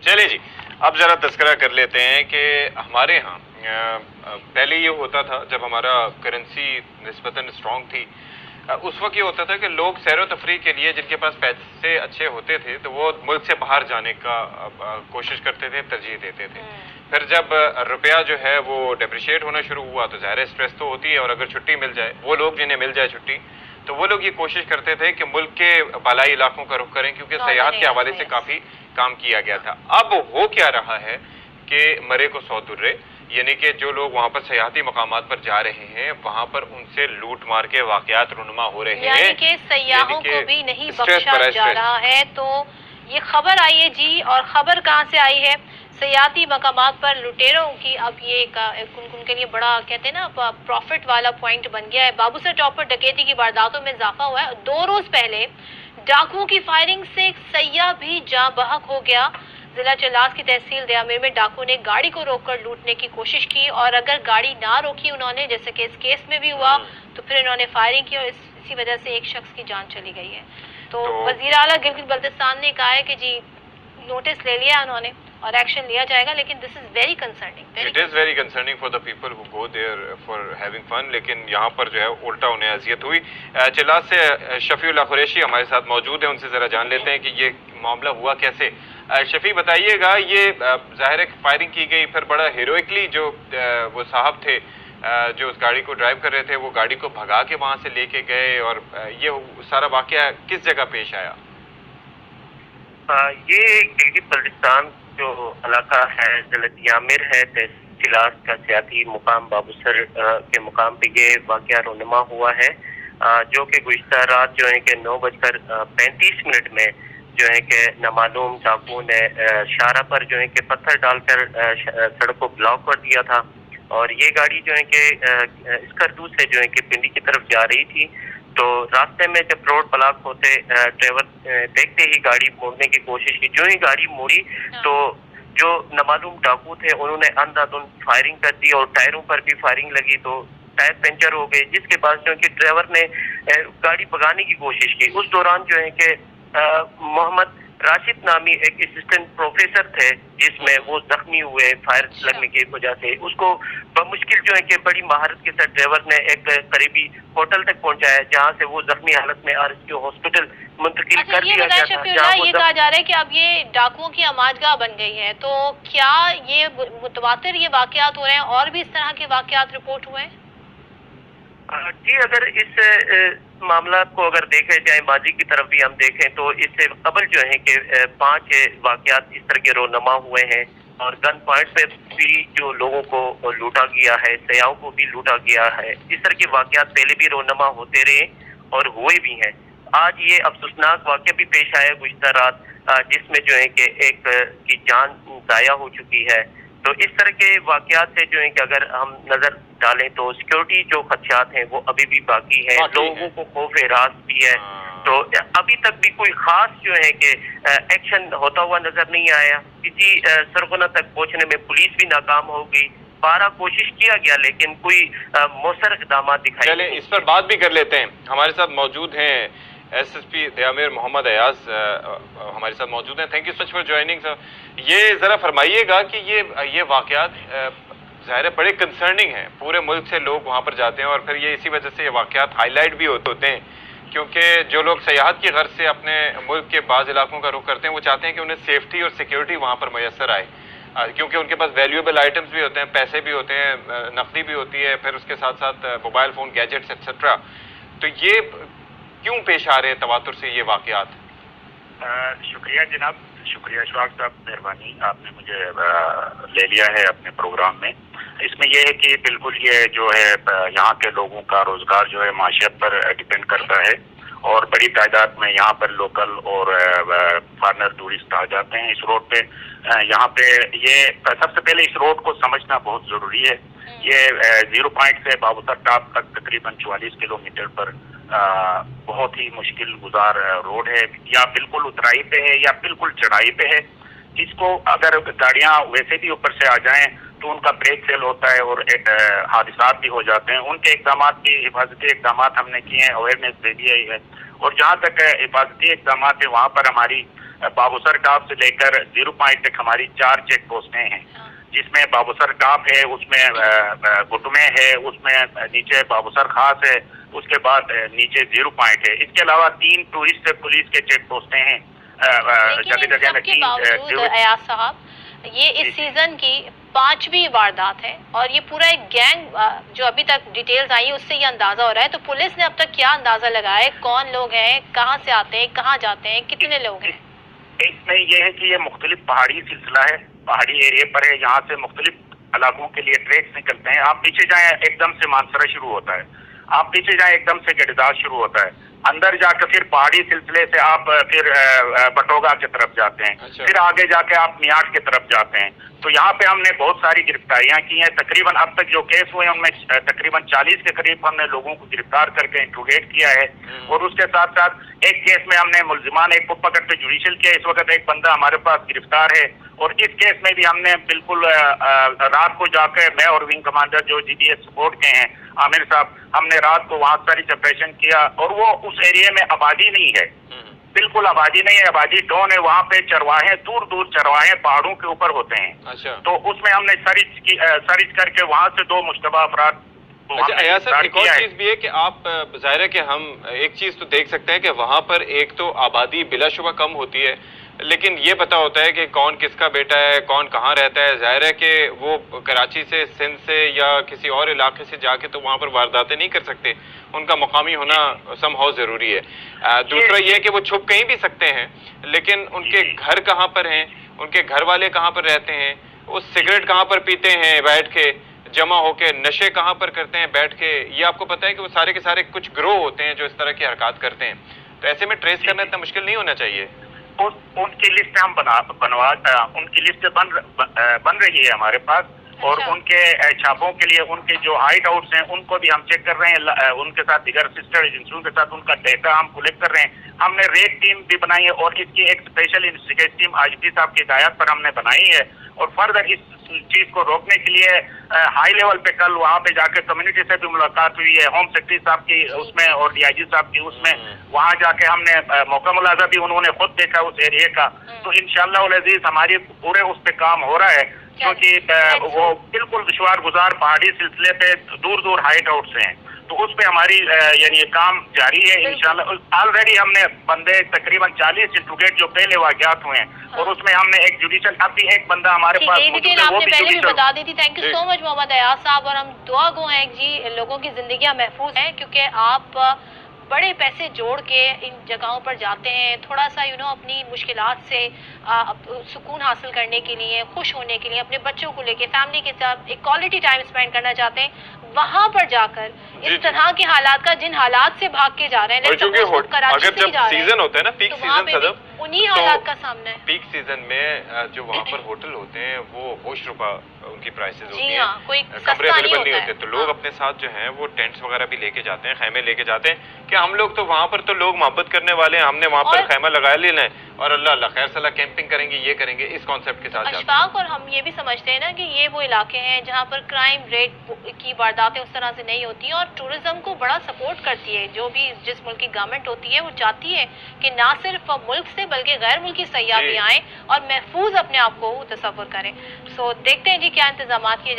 चलिए जी, अब ज़रा तज़किरा कर लेते हैं कि हमारे यहाँ पहले ये होता था जब हमारा करेंसी निस्बतन स्ट्रॉन्ग थी। उस वक्त ये होता था कि लोग सैर तफरीह के लिए जिनके पास पैसे अच्छे होते थे तो वो मुल्क से बाहर जाने का कोशिश करते थे, तरजीह देते थे। फिर जब रुपया जो है वो डेप्रिशिएट होना शुरू हुआ तो ज़ाहिर स्ट्रेस तो होती है, और अगर छुट्टी मिल जाए, वो लोग जिन्हें मिल जाए छुट्टी, तो वो लोग ये कोशिश करते थे कि मुल्क के बालाई इलाकों का रुख करें, क्योंकि सयाहत के हवाले से काफ़ी काम किया गया था। अब हो क्या रहा है कि मरे को सौ दुर्रे, यानी कि जो लोग वहाँ पर सयाहती मकामात पर जा रहे हैं वहाँ पर उनसे लूट मार के वाकयात रुनुमा हो रहे हैं, यानी कि सयाहों को भी नहीं बख्शा जा रहा है। तो ये खबर आई है जी, और खबर कहाँ से आई है? सयाहती मकामात पर लुटेरों की अब ये उनके लिए बड़ा कहते हैं ना प्रॉफिट वाला पॉइंट बन गया है। बाबूसर टॉप पर डकैती की वारदातों में इजाफा हुआ है। 2 रोज पहले डाकुओं की फायरिंग से एक सयाह भी जाँ बहक हो गया। जिला चलास की तहसील दयामीर में डाकू ने गाड़ी को रोककर लूटने की कोशिश की, और अगर गाड़ी ना रोकी उन्होंने, जैसे कि इस केस में भी हुआ, तो फिर इन्होंने फायरिंग की और इसी वजह से एक शख्स की जान चली गई है। तो वजीर आला गिलगित बल्तिस्तान ने कहा है कि जी नोटिस ले लिया उन्होंने और एक्शन लिया जाएगा, लेकिन this is very concerning. It is very concerning for the people who go there for having fun, लेकिन यहाँ पर जो है उल्टा उन्हें अजियत हुई। चिलास से शफीउल्लाह कुरैशी हमारे साथ मौजूद है, उनसे ज़रा जान लेते हैं कि ये मामला हुआ कैसे। शफी बताइएगा, ये ज़ाहिर है फायरिंग की गई, फिर बड़ा हीरोइकली जो वो साहब थे जो उस गाड़ी को ड्राइव कर रहे थे, वो गाड़ी को भगा के वहाँ से लेके गए, और ये सारा वाकया किस जगह पेश आया? ये गिलगित बल्तिस्तान जो इलाका है जिला दयामीर है, तहसील का सियासी मुकाम बाबूसर के मुकाम पे ये वाकया रोनुमा हुआ है, जो कि गुज़िश्ता रात जो है कि 9:35 में जो है कि नामालूम डाकू ने शाहरा पर जो है कि पत्थर डालकर सड़क को ब्लॉक कर दिया था। और ये गाड़ी जो है कि स्कर्दू से जो है कि पिंडी की तरफ जा रही थी। तो रास्ते में जब रोड ब्लॉक होते ड्राइवर देखते ही गाड़ी मोड़ने की कोशिश की। जो ही गाड़ी मोड़ी तो जो नामालूम डाकू थे उन्होंने अंधाधुंध फायरिंग कर दी, और टायरों पर भी फायरिंग लगी तो टायर पंचर हो गए, जिसके बाद जो कि ड्राइवर ने गाड़ी भगाने की कोशिश की। उस दौरान जो है कि मोहम्मद राशिद नामी एक असिस्टेंट प्रोफेसर थे, जिसमें वो जख्मी हुए फायर लगने की वजह से। उसको बमुश्किल जो है कि बड़ी महारत के साथ ड्राइवर ने एक करीबी होटल तक पहुंचाया, जहां से वो जख्मी हालत में आरएसक्यू हॉस्पिटल मुंतकिल कर दिया गया था। ये कहा जा रहा है कि अब ये डाकुओं की आमाजगाह बन गई है, तो क्या ये मुतवातिर ये वाकयात हो रहे हैं और भी इस तरह के वाकयात रिपोर्ट हुए हैं? जी, अगर इस मामला को अगर देखे जाए, माजी की तरफ भी हम देखें तो इससे कबल जो है कि 5 वाकयात इस तरह के रोनमा हुए हैं, और गन पॉइंट पे भी जो लोगों को लूटा गया है, सयाहों को भी लूटा गया है। इस तरह के वाकयात पहले भी रोनमा होते रहे और हुए भी हैं। आज ये अफसोसनाक वाकया भी पेश आया गुज़िश्ता रात, जिसमें जो है कि एक की जान जाया हो चुकी है। तो इस तरह के वाकयात से जो है कि अगर हम नजर डालें तो सिक्योरिटी जो खदशात हैं वो अभी भी बाकी है, लोगों को खौफ रास भी है। तो अभी तक भी कोई खास जो है कि एक्शन होता हुआ नजर नहीं आया। किसी सरगना तक पहुंचने में पुलिस भी नाकाम हो गई। 12 कोशिश किया गया लेकिन कोई मौसर इक़दाम दिखाई। चले इस पर बात भी कर लेते हैं। हमारे साथ मौजूद हैं एसएसपी दयामीर मोहम्मद अयाज हमारे साथ मौजूद हैं। Thank you such for joining sir. ये ज़रा फरमाइएगा कि ये वाकयात ज़ाहिर है बड़े कंसर्निंग हैं, पूरे मुल्क से लोग वहाँ पर जाते हैं, और फिर ये इसी वजह से ये वाकयात हाईलाइट भी होते हैं, क्योंकि जो लोग सयाहत की गर्ज से अपने मुल्क के बाज़ इलाकों का रुख करते हैं, वो चाहते हैं कि उन्हें सेफ्टी और सिक्योरिटी वहाँ पर मैसर आए, क्योंकि उनके पास वैल्यूएबल आइटम्स भी होते हैं, पैसे भी होते हैं, नकदी भी होती है, फिर उसके साथ साथ मोबाइल फ़ोन, गैजेट्स एक्सेट्रा। तो ये क्यों पेश आ रहे हैं तवातुर से ये वाकयात? शुक्रिया जनाब, शुक्रिया इशफाक साहब, मेहरबानी, आपने मुझे ले लिया है अपने प्रोग्राम में। इसमें यह है कि बिल्कुल ये जो है यहाँ के लोगों का रोजगार जो है माशियत पर डिपेंड करता है, और बड़ी तादाद में यहाँ पर लोकल और फॉरेनर टूरिस्ट आ जाते हैं इस रोड पे। यहाँ पे ये सबसे पहले इस रोड को समझना बहुत जरूरी है। ये 0 पॉइंट से बाबूसर टॉप तक तकरीबन 44 किलोमीटर पर बहुत ही मुश्किल गुजार रोड है, या बिल्कुल उतराई पे है या बिल्कुल चढ़ाई पे है। जिसको अगर गाड़ियां वैसे भी ऊपर से आ जाएं तो उनका ब्रेक फेल होता है और हादसा भी हो जाते हैं। उनके इकदाम भी, हिफाजती इकदाम हमने किए हैं, अवेयरनेस दे दी है। और जहाँ तक हिफाजती इकदाम है, वहाँ पर हमारी बाबूसर टॉप से लेकर 0 पॉइंट तक हमारी 4 चेक पोस्टें हैं, जिसमें बाबूसर टॉप है, उसमें घुटमे है, उसमें नीचे बाबूसर खास है, उसके बाद नीचे 0 पॉइंट है। इसके अलावा 3 टूरिस्ट पुलिस के चेक पोस्टें हैं जगह जगह में। अयाज साहब, ये इस सीजन की 5वीं वारदात है और ये पूरा एक गैंग, जो अभी तक डिटेल्स आई है उससे ये अंदाजा हो रहा है। तो पुलिस ने अब तक क्या अंदाजा लगाया है, कौन लोग हैं, कहाँ से आते हैं, कहाँ जाते हैं, कितने लोग हैं? इसमें यह है कि ये मुख्तलिफ पहाड़ी सिलसिला है, पहाड़ी एरिया पर है, यहाँ से मुख्तलिफ इलाकों के लिए ट्रैक्स निकलते हैं। आप पीछे जाएं एकदम से मानसरा शुरू होता है, आप पीछे जाएं एकदम से गडदास शुरू होता है, अंदर जाकर फिर पहाड़ी सिलसिले से आप फिर बटोगा की तरफ जाते हैं। अच्छा। फिर आगे जाके आप मियाट की तरफ जाते हैं। तो यहाँ पे हमने बहुत सारी गिरफ्तारियां की हैं। तकरीबन अब तक जो केस हुए उनमें तकरीबन 40 के करीब हमने लोगों को गिरफ्तार करके इंट्रोगेट किया है। और उसके साथ साथ एक केस में हमने मुल्जिमान एक को पकड़ के जुडिशियल किया। इस वक्त एक बंदा हमारे पास गिरफ्तार है। और इस केस में भी हमने बिल्कुल रात को जाकर, मैं और विंग कमांडर जो GDS सपोर्ट के हैं आमिर साहब, हमने रात को वहाँ सर्च ऑपरेशन किया। और वो उस एरिया में आबादी नहीं है, बिल्कुल आबादी नहीं है, आबादी डाउन है। वहाँ पे चरवाहे, दूर दूर चरवाहे पहाड़ों के ऊपर होते हैं। अच्छा। तो उसमें हमने सर्च करके वहाँ से 2 मुश्तबा अफराद। अच्छा अयाज साहब, एक और चीज भी है कि आप जाहिर है कि हम एक चीज तो देख सकते हैं कि वहाँ पर एक तो आबादी बिलाशुबा कम होती है, लेकिन ये पता होता है कि कौन किसका बेटा है, कौन कहाँ रहता है। जाहिर है कि वो कराची से, सिंध से या किसी और इलाके से जाके तो वहाँ पर वारदातें नहीं कर सकते, उनका मकामी होना समहाउ ज़रूरी है। दूसरा ये है कि वो छुप कहीं भी सकते हैं, लेकिन उनके घर कहाँ पर हैं, उनके घर वाले कहाँ पर रहते हैं, वो सिगरेट कहाँ पर पीते हैं बैठ के जमा होके, नशे कहाँ पर करते हैं बैठ के, ये आपको पता है कि वो सारे के सारे कुछ ग्रोह होते हैं जो इस तरह की हरकत करते हैं। तो ऐसे में ट्रेस करना इतना मुश्किल नहीं होना चाहिए। उनकी लिस्ट हम उनकी लिस्ट बन रही है हमारे पास। और उनके छापों के लिए उनके जो हाइड आउट्स हैं उनको भी हम चेक कर रहे हैं। उनके साथ दीगर सिस्टर एजेंसियों के साथ उनका डेटा हम कलेक्ट कर रहे हैं। हमने रेड टीम भी बनाई है और इसकी एक स्पेशल इन्वेस्टिगेशन टीम IGP साहब की हिदायत पर हमने बनाई है। और फर्दर इस चीज को रोकने के लिए हाई लेवल पे कल वहाँ पे जाकर कम्युनिटी से भी मुलाकात हुई है, होम सेक्रेटरी साहब की उसमें और DIG साहब की उसमें। वहाँ जाके हमने मौका मुलाजा भी उन्होंने खुद देखा उस एरिया का। तो इंशाअल्लाह उल अजीज हमारी पूरे उस पे काम हो रहा है, क्योंकि वो बिल्कुल दुश्वार गुजार पहाड़ी सिलसिले पे दूर दूर हाइट आउट से हैं। तो उस पे हमारी यानी काम जारी है इंशाल्लाह। ऑलरेडी हमने बंदे तकरीबन 40 इंट्रोगेट जो पहले वाक़यात हुए हैं। और उसमें हमने एक जुडिशियल, अभी एक बंदा हमारे पास डिटेल आपने पहले भी बता दी थी। Thank you so much Mohammad Ayaz sahab. और हम दुआ गो हैं जी लोगों की जिंदगियां महफूज हैं, क्योंकि आप बड़े पैसे जोड़ के इन जगहों पर जाते हैं, थोड़ा सा अपनी मुश्किलात से सुकून हासिल करने के लिए, खुश होने के लिए, अपने बच्चों को लेके फैमिली के साथ एक क्वालिटी टाइम स्पेंड करना चाहते हैं। वहाँ पर जाकर इस तरह के हालात का, जिन हालात से भाग के जा रहे हैं, अगर जब सीजन होता है ना, पीक सीजन, उन्हीं हालात का सामना है। पीक सीजन में जो वहाँ पर होटल होते हैं वो होश रुपा उनकी प्राइसेस होती हैं, कमरे अवेलेबल नहीं होते। तो लोग अपने साथ जो हैं वो टेंट्स वगैरह भी लेके जाते हैं, खैमे लेके जाते हैं कि हम लोग तो वहाँ पर तो लोग मोहब्बत करने वाले हैं, हमने वहाँ पर खैमा लगा लेना है और अल्लाह खैर सलाह कैंपिंग करेंगे, ये करेंगे, इस कॉन्सेप्ट के साथ अशफाक। और हम ये भी समझते हैं ना कि ये वो इलाके हैं जहाँ पर क्राइम रेट की वारदातें उस तरह से नहीं होती और टूरिज्म को बड़ा सपोर्ट करती है। जो भी जिस मुल्क की गवर्नमेंट होती है वो चाहती है कि ना सिर्फ मुल्क से बल्कि गैर मुल्की सयाह भी आएँ और महफूज अपने आप को तसव्वुर करें। सो देखते हैं जी क्या इंतजाम किए जाते हैं।